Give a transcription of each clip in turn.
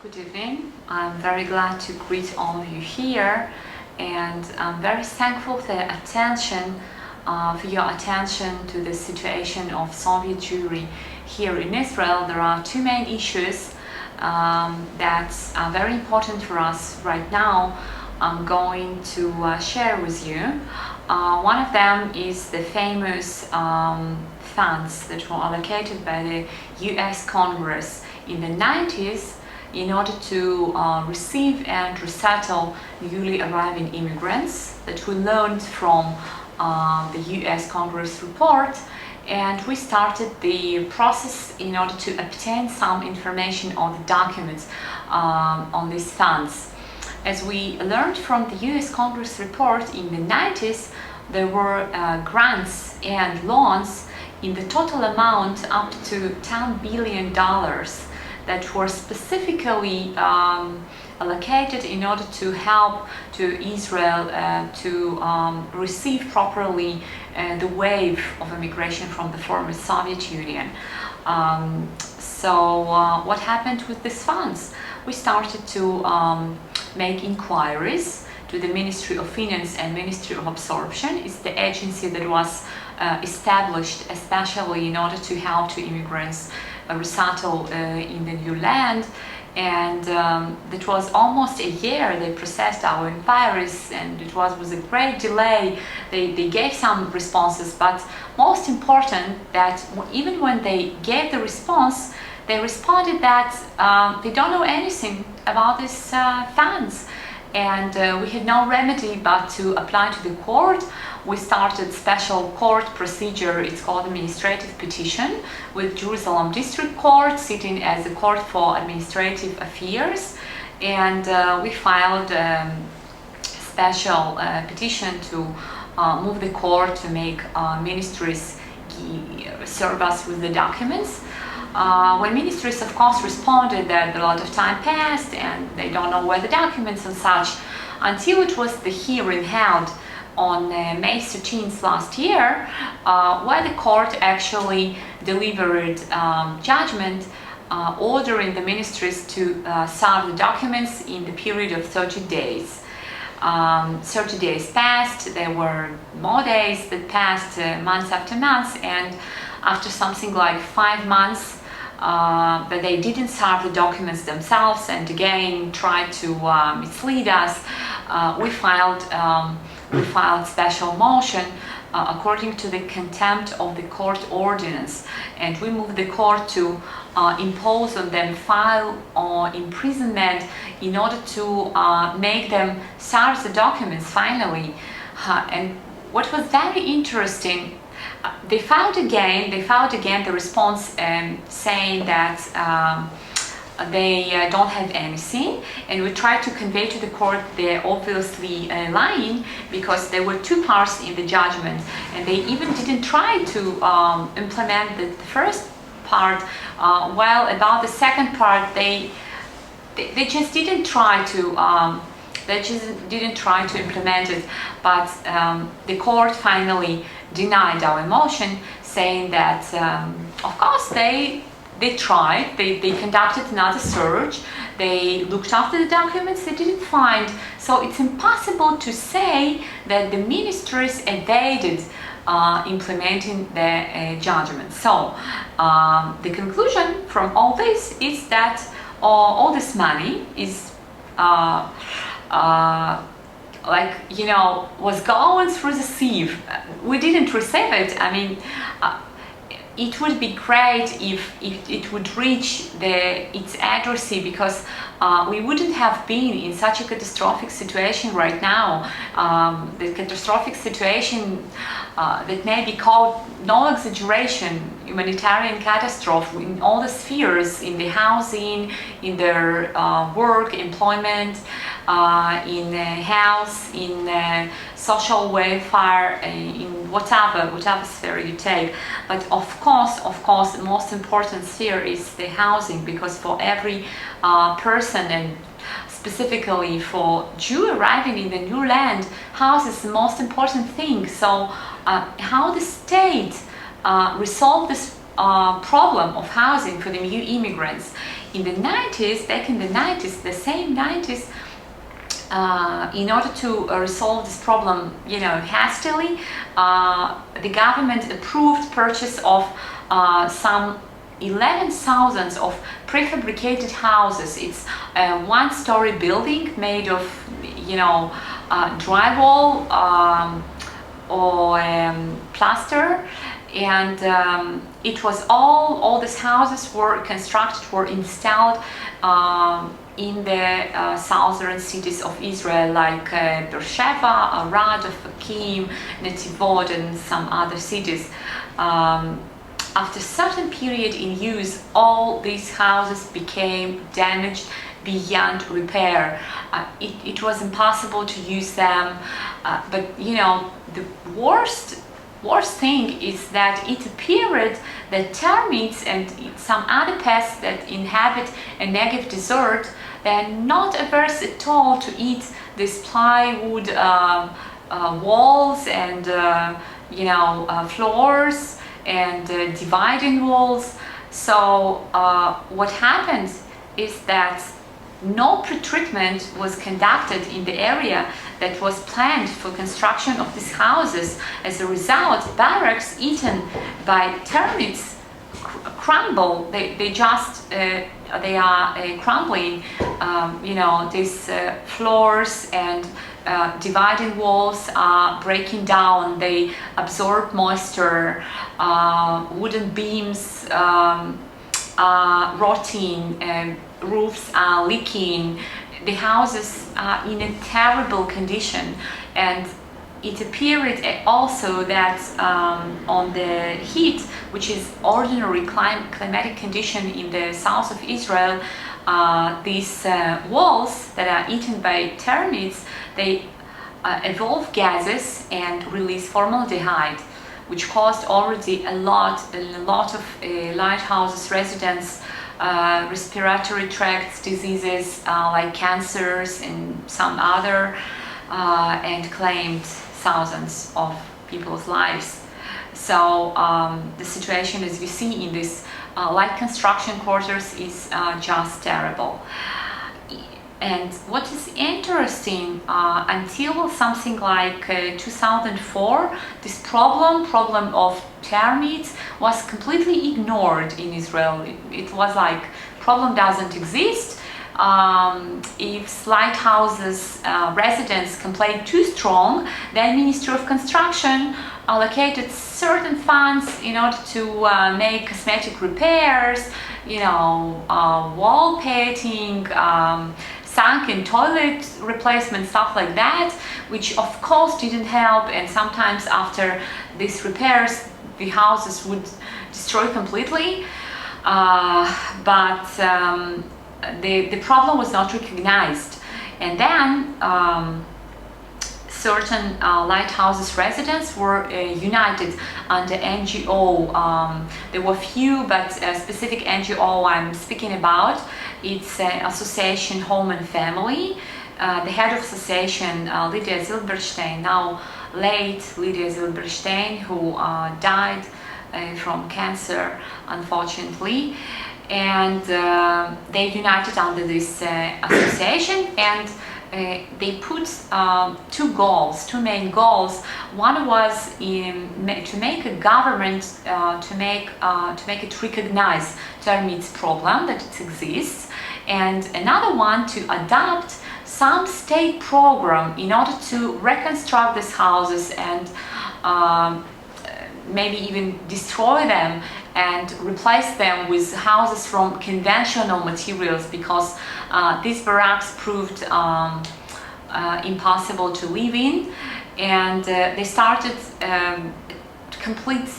Good evening. I'm very glad to greet all of you here, and I'm very thankful for your attention to the situation of Soviet Jewry here in Israel. There are two main issues that are very important for us right now. I'm going to share with you. One of them is the famous funds that were allocated by the US Congress in the 90s in order to receive and resettle newly arriving immigrants that we learned from the US Congress report, and we started the process in order to obtain some information on the documents on these funds. As we learned from the US Congress report in the 90s, there were grants and loans in the total amount up to $10 billion that were specifically allocated in order to help to Israel to receive properly the wave of immigration from the former Soviet Union. So what happened with these funds? We started to make inquiries to the Ministry of Finance and Ministry of Absorption. It's the agency that was established especially in order to help to immigrants resettle in the new land, and it was almost a year they processed our inquiries, and it was with a great delay. They gave some responses, but most important that even when they gave the response, they responded that they don't know anything about these funds, and we had no remedy but to apply to the court. We started special court procedure. It's called administrative petition with Jerusalem District Court sitting as a court for administrative affairs, and we filed a special petition to move the court to make ministries serve us with the documents. When ministries of course responded that a lot of time passed and they don't know where the documents and such, until it was the hearing held on May 13th last year, where the court actually delivered judgment ordering the ministries to serve the documents in the period of 30 days. 30 days passed, there were more days that passed months after months, and after something like 5 months that they didn't serve the documents themselves and again tried to mislead us, we filed special motion according to the contempt of the court ordinance, and we moved the court to impose on them file or imprisonment in order to make them serve the documents finally. And what was very interesting, they filed again the response saying that they don't have anything, and we tried to convey to the court they're obviously lying, because there were two parts in the judgment, and they even didn't try to implement the first part, while about the second part they just didn't try to implement it. But the court finally denied our motion, saying that of course they tried, they conducted another search, they looked after the documents, they didn't find. So it's impossible to say that the ministries evaded implementing the judgment. So the conclusion from all this is that all this money is was going through the sieve. We didn't receive it. I mean, it would be great if it would reach its addressee, because we wouldn't have been in such a catastrophic situation right now. The catastrophic situation that may be called, no exaggeration, humanitarian catastrophe in all the spheres, in the housing, in their work, employment, in health, in social welfare, in whatever sphere you take. But of course, the most important sphere is the housing, because for every person, and specifically for Jew arriving in the new land, house is the most important thing. So how the state resolve this problem of housing for the new immigrants in the 90s, back in the 90s, the same 90s, in order to resolve this problem, hastily, the government approved purchase of some 11,000 of prefabricated houses. It's a one-story building made of, drywall or plaster, and it was all these houses were constructed, were installed in the southern cities of Israel, like Beersheba, Arad, Ofakim, Netivot, and some other cities. After a certain period in use, all these houses became damaged beyond repair. It was impossible to use them, but the worst thing is that it appeared that termites and some other pests that inhabit a Negev desert, they're not averse at all to eat these plywood walls and floors and dividing walls. So what happened is that no pretreatment was conducted in the area that was planned for construction of these houses. As a result, barracks eaten by termites crumble. They are crumbling. These floors and dividing walls are breaking down. They absorb moisture. Wooden beams are rotting. Roofs are leaking. The houses are in a terrible condition, and it appeared also that on the heat, which is ordinary climatic condition in the south of Israel, these walls that are eaten by termites, they evolve gases and release formaldehyde, which caused already a lot of lighthouses residents respiratory tract diseases like cancers and some other, and claimed thousands of people's lives. So the situation, as you see in this light construction quarters, is just terrible. And what is interesting, until something like 2004, this problem of termites was completely ignored in Israel. It was like, problem doesn't exist. If lighthouses residents complained too strong, then Ministry of Construction allocated certain funds in order to make cosmetic repairs, wall painting, sunken toilet replacement, stuff like that, which of course didn't help. And sometimes after these repairs, the houses would destroy completely. But the problem was not recognized. And then certain lighthouses residents were united under NGO. There were few, but a specific NGO I'm speaking about, it's Association Home and Family. The head of association, Lydia Zilberstein, now late Lydia Zilberstein, who died from cancer, unfortunately. And they united under this association, and they put two main goals. One was to make a government to make it recognize termites problem, that it exists, and another one to adopt some state program in order to reconstruct these houses and maybe even destroy them and replace them with houses from conventional materials, because these barracks proved impossible to live in. And they started complete,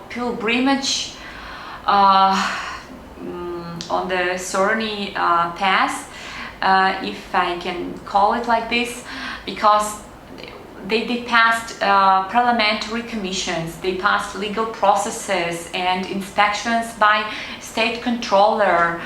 pilgrimage on the Sorny path, if I can call it like this, because they passed parliamentary commissions, they passed legal processes and inspections by state controller.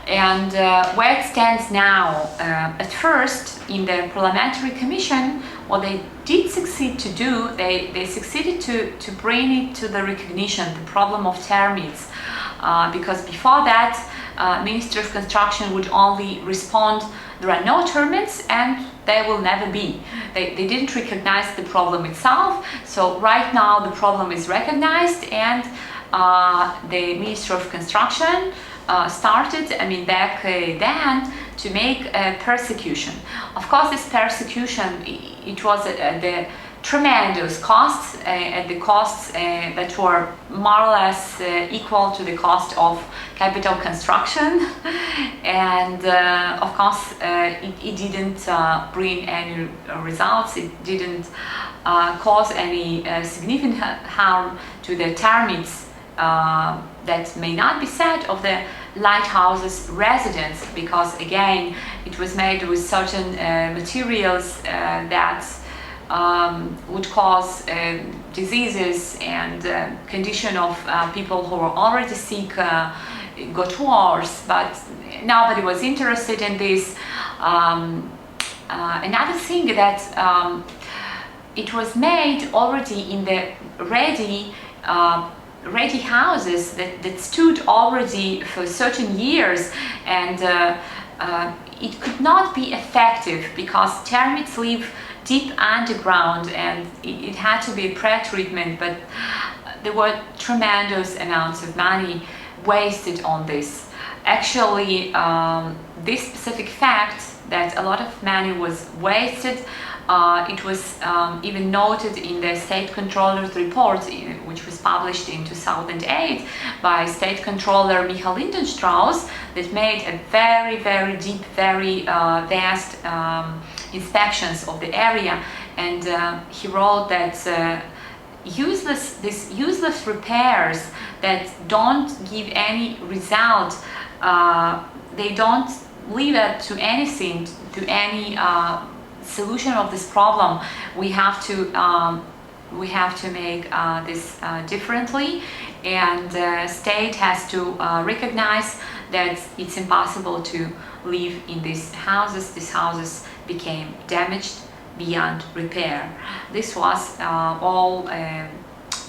And where it stands now, at first in the parliamentary commission, what they did succeed to do, they succeeded to bring it to the recognition, the problem of termites, because before that Ministry of Construction would only respond, there are no tournaments and they will never be. They didn't recognize the problem itself. So right now the problem is recognized, and the Ministry of Construction started, back then, to make persecution. Of course, this persecution, it was at the tremendous costs, at the costs that were more or less equal to the cost of capital construction, and of course it didn't bring any results. It didn't cause any significant harm to the termites. That may not be said of the lighthouse's residents, because again it was made with certain materials that would cause diseases, and condition of people who were already sick got worse, but nobody was interested in this. Another thing that it was made already in the ready houses that stood already for certain years, and it could not be effective because termites live deep underground, and it had to be a pre-treatment, but there were tremendous amounts of money wasted on this. Actually, this specific fact that a lot of money was wasted, it was even noted in the State Controller's report, which was published in 2008 by State Controller Michael Lindenstrauss, that made a very, very deep, very vast inspections of the area, and he wrote that these useless repairs that don't give any result, they don't lead up to anything, to any solution of this problem. We have to make this differently, and state has to recognize that it's impossible to live in these houses. These houses became damaged beyond repair. This was all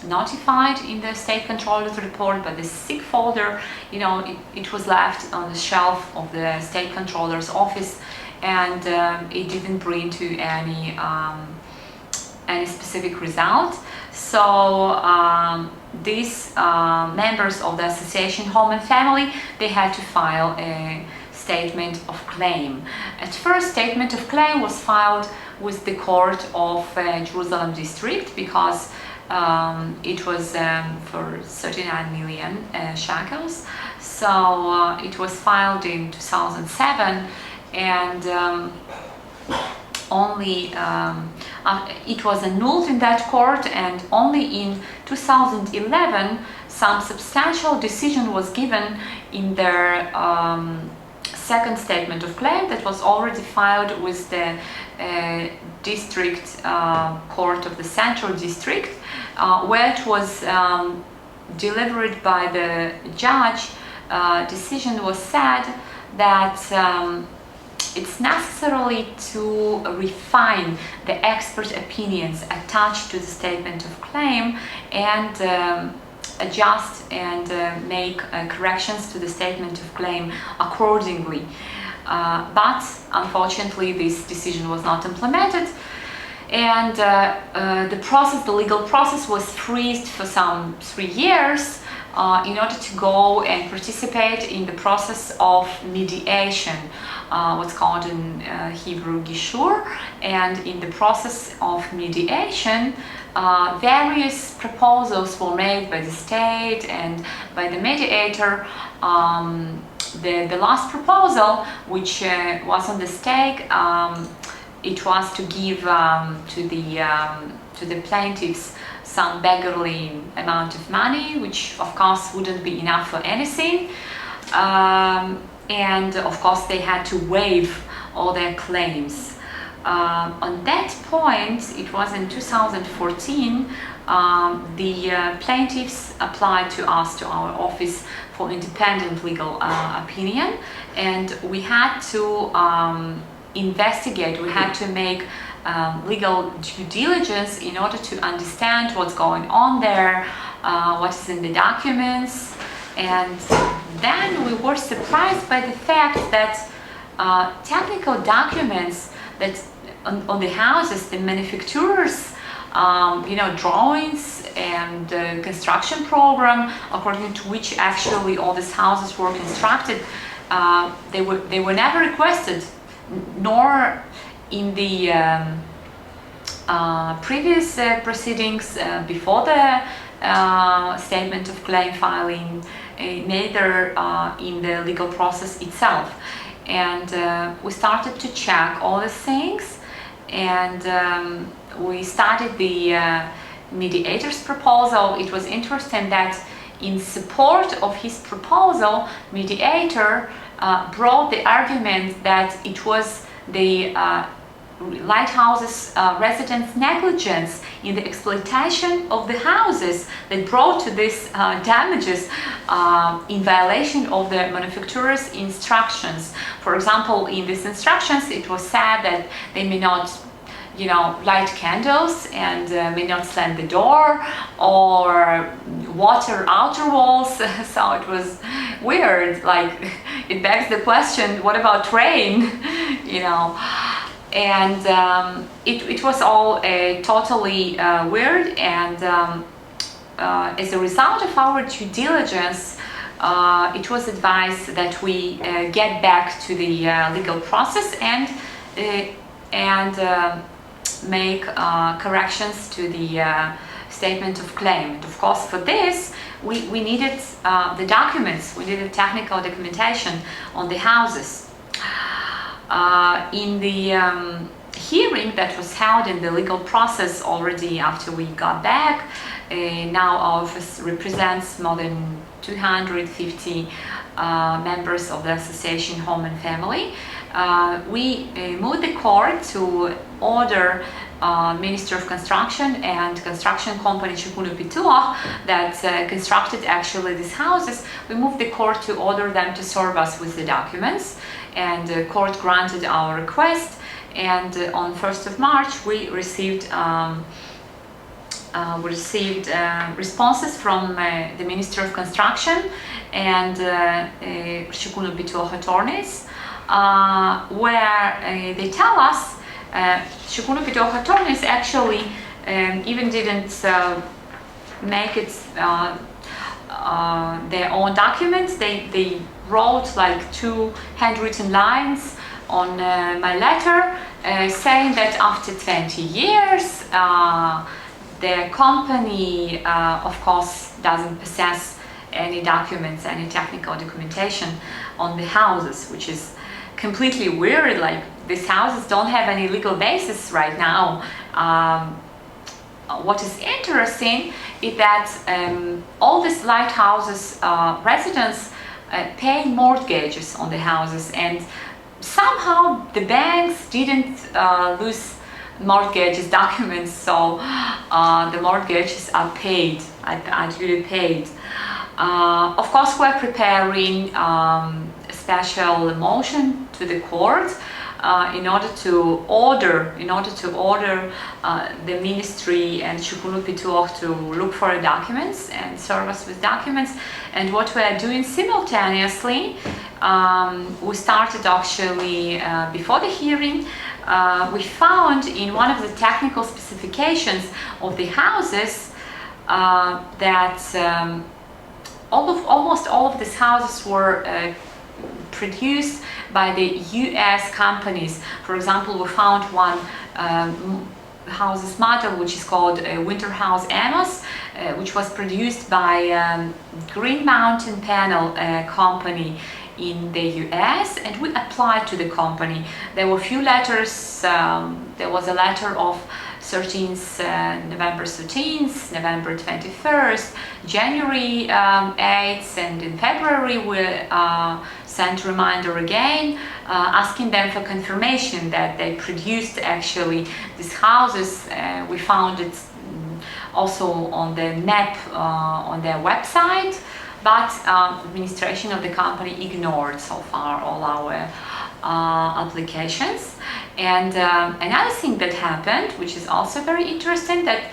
notified in the State Controller's report, but the sick folder, it was left on the shelf of the State Controller's office, and it didn't bring to any specific result. So these members of the association Home and Family, they had to file a statement of claim. At first, statement of claim was filed with the court of Jerusalem district, because it was for 39 million shekels. So it was filed in 2007, and only it was annulled in that court, and only in 2011 some substantial decision was given in their second statement of claim that was already filed with the district court of the Central District, where it was delivered by the judge. Decision was said that it's necessary to refine the expert opinions attached to the statement of claim, and adjust and make corrections to the statement of claim accordingly. But unfortunately, this decision was not implemented, and the legal process was freezed for some 3 years in order to go and participate in the process of mediation, what's called in Hebrew gishur. And in the process of mediation, various proposals were made by the state and by the mediator. The last proposal, which was on the stake, it was to give to the plaintiffs some beggarly amount of money, which of course wouldn't be enough for anything, and of course they had to waive all their claims. On that point, it was in 2014, the plaintiffs applied to us, to our office, for independent legal opinion, and we had to investigate, we had to make legal due diligence in order to understand what's going on there, what is in the documents, And then we were surprised by the fact that technical documents that on the houses, the manufacturers, drawings and construction program according to which actually all these houses were constructed, they were never requested, nor in the previous proceedings before the statement of claim filing, neither in the legal process itself. And we started to check all these things, and we started the mediator's proposal. It was interesting that in support of his proposal, mediator brought the argument that it was the lighthouses residents' negligence in the exploitation of the houses that brought to these damages in violation of the manufacturer's instructions. For example, in these instructions it was said that they may not light candles and may not slam the door or water outer walls. So it was weird, like it begs the question, what about rain? And it was all totally weird, and as a result of our due diligence, it was advised that we get back to the legal process and make corrections to the statement of claim. And of course, for this, we needed the documents, we needed technical documentation on the houses. In the hearing that was held in the legal process already after we got back, now our office represents more than 250 members of the association Home and Family. We moved the court to order Minister of Construction and construction company Shikunu Pituah that constructed actually these houses. We moved the court to order them to serve us with the documents, and the court granted our request. And on 1st of March we received responses from the Minister of Construction and Shikunu Pituah attorneys, where they tell us Shikunu Pituah attorneys actually even didn't make it their own documents. They wrote like 2 handwritten lines on my letter saying that after 20 years the company of course doesn't possess any documents, any technical documentation on the houses, which is completely weird. Like, these houses don't have any legal basis right now. What is interesting is that all these lighthouses residents pay mortgages on the houses, and somehow the banks didn't lose mortgages documents, so the mortgages are paid, are duly paid. Of course, we're preparing a special motion to the court in order to order the ministry and Shikunu Pituah to look for documents and serve us with documents. And what we are doing simultaneously, we started actually before the hearing. We found in one of the technical specifications of the houses that almost all of these houses were produced by the US companies. For example, we found one house's model which is called Winter House Amos, which was produced by Green Mountain Panel company in the US, and we applied to the company. There were a few letters. There was a letter of November 13th, November 21st, January 8th, and in February we sent a reminder again asking them for confirmation that they produced actually these houses. We found it also on the map on their website, but administration of the company ignored so far all our applications. And another thing that happened, which is also very interesting, that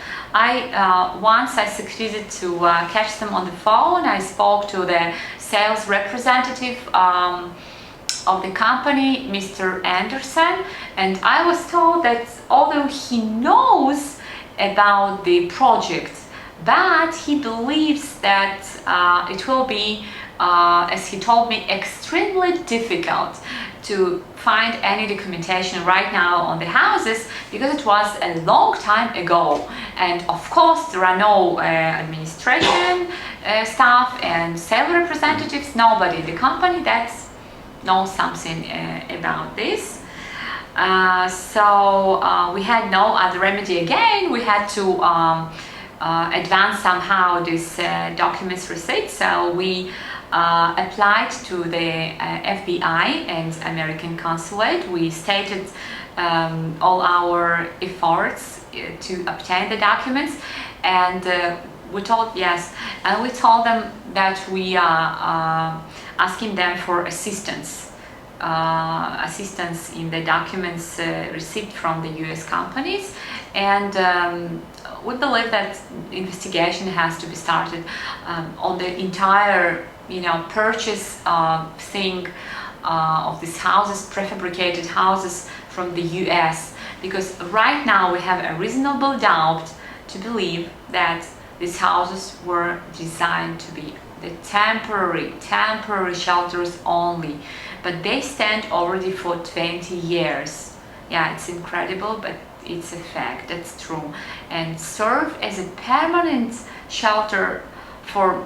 once I succeeded to catch them on the phone. I spoke to the sales representative of the company, Mr. Anderson, and I was told that although he knows about the project, but he believes that it will be, as he told me, extremely difficult to find any documentation right now on the houses, because it was a long time ago, and of course there are no administration staff and sales representatives, nobody in the company that knows something about this. So we had no other remedy again. We had to advance somehow this documents receipt, so we applied to the FBI and American consulate. We stated all our efforts to obtain the documents, and we told them that we are asking them for assistance in the documents received from the US companies, and we believe that investigation has to be started on the entire purchase thing of these houses, prefabricated houses from the US, because right now we have a reasonable doubt to believe that these houses were designed to be the temporary shelters only, but they stand already for 20 years. Yeah, it's incredible, but it's a fact, that's true, and serve as a permanent shelter for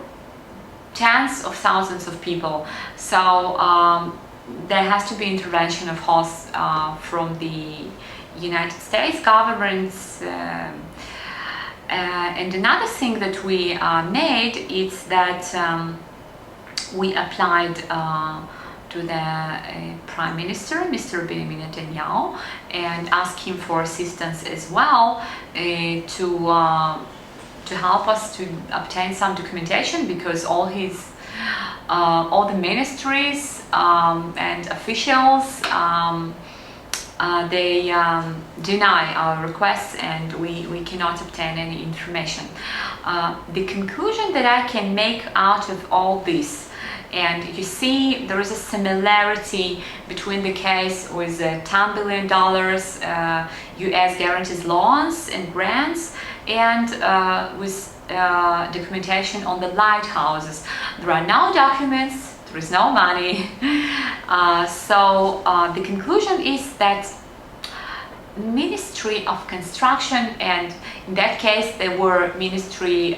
tens of thousands of people. So there has to be intervention, of course, from the United States governments. And another thing that we made is that we applied to the Prime Minister, Mr. Benjamin Netanyahu, and asked him for assistance as well to help us to obtain some documentation, because all the ministries and officials they deny our requests, and we cannot obtain any information. The conclusion that I can make out of all this, and you see there is a similarity between the case with $10 billion US guarantees loans and grants, and with documentation on the lighthouses. There are no documents, there is no money. So the conclusion is that Ministry of Construction, and in that case there were ministries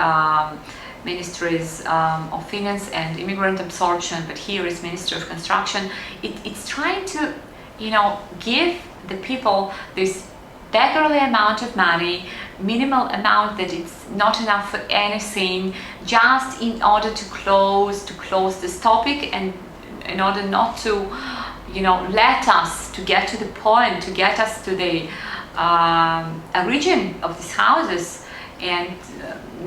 of Finance and Immigrant Absorption, but here is Ministry of Construction. It's trying to, give the people this beggarly amount of money, minimal amount that it's not enough for anything, just in order to close this topic, and in order not to let us to get to the point, to get us to the origin of these houses, and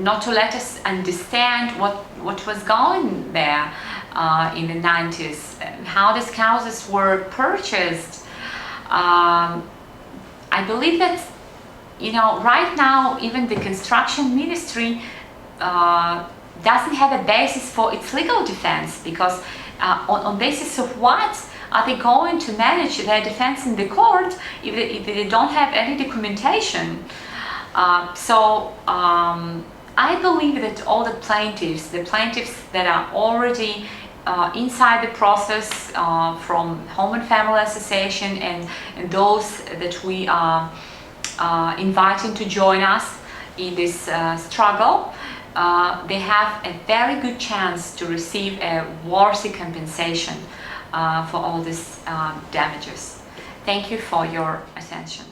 not to let us understand what was going there in the 90s, how these houses were purchased. I believe that right now even the construction ministry doesn't have a basis for its legal defense, because on basis of what are they going to manage their defense in the court if they don't have any documentation? So I believe that all the plaintiffs that are already inside the process, from Home and Family Association and those that we are inviting to join us in this struggle, they have a very good chance to receive a worthy compensation for all these damages. Thank you for your attention.